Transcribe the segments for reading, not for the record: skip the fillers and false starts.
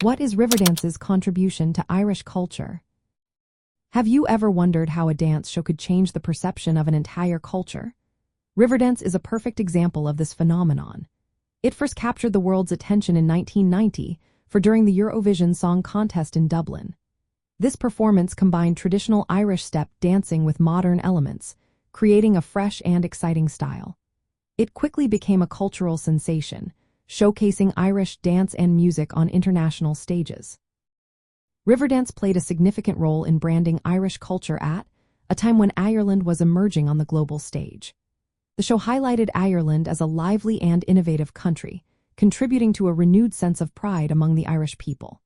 What is Riverdance's contribution to Irish culture? Have you ever wondered how a dance show could change the perception of an entire culture? Riverdance is a perfect example of this phenomenon. It first captured the world's attention in 1990 during the Eurovision Song Contest in Dublin. This performance combined traditional Irish step dancing with modern elements, creating a fresh and exciting style. It quickly became a cultural sensation, showcasing Irish dance and music on international stages. Riverdance played a significant role in branding Irish culture at a time when Ireland was emerging on the global stage. The show highlighted Ireland as a lively and innovative country, contributing to a renewed sense of pride among the Irish people.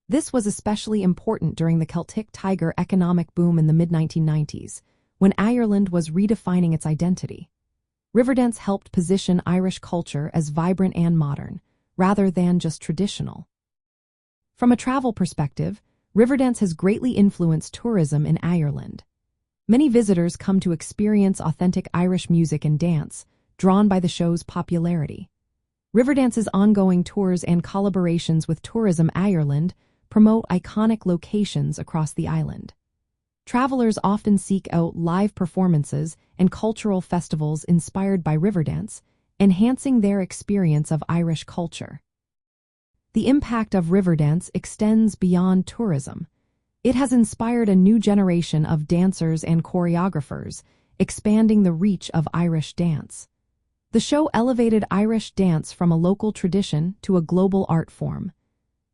This was especially important during the Celtic Tiger economic boom in the mid-1990s, when Ireland was redefining its identity. Riverdance helped position Irish culture as vibrant and modern, rather than just traditional. From a travel perspective, Riverdance has greatly influenced tourism in Ireland. Many visitors come to experience authentic Irish music and dance, drawn by the show's popularity. Riverdance's ongoing tours and collaborations with Tourism Ireland promote iconic locations across the island. Travelers often seek out live performances and cultural festivals inspired by Riverdance, enhancing their experience of Irish culture. The impact of Riverdance extends beyond tourism. It has inspired a new generation of dancers and choreographers, expanding the reach of Irish dance. The show elevated Irish dance from a local tradition to a global art form.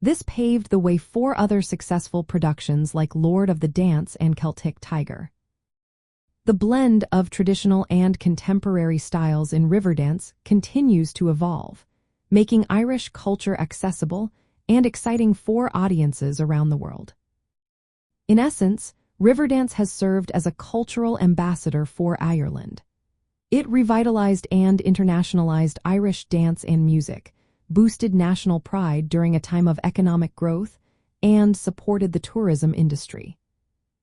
This paved the way for other successful productions like Lord of the Dance and Celtic Tiger. The blend of traditional and contemporary styles in Riverdance continues to evolve, making Irish culture accessible and exciting for audiences around the world. In essence, Riverdance has served as a cultural ambassador for Ireland. It revitalized and internationalized Irish dance and music, boosted national pride during a time of economic growth, and supported the tourism industry.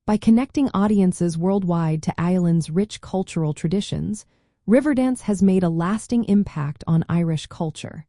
By connecting audiences worldwide to Ireland's rich cultural traditions, Riverdance has made a lasting impact on Irish culture.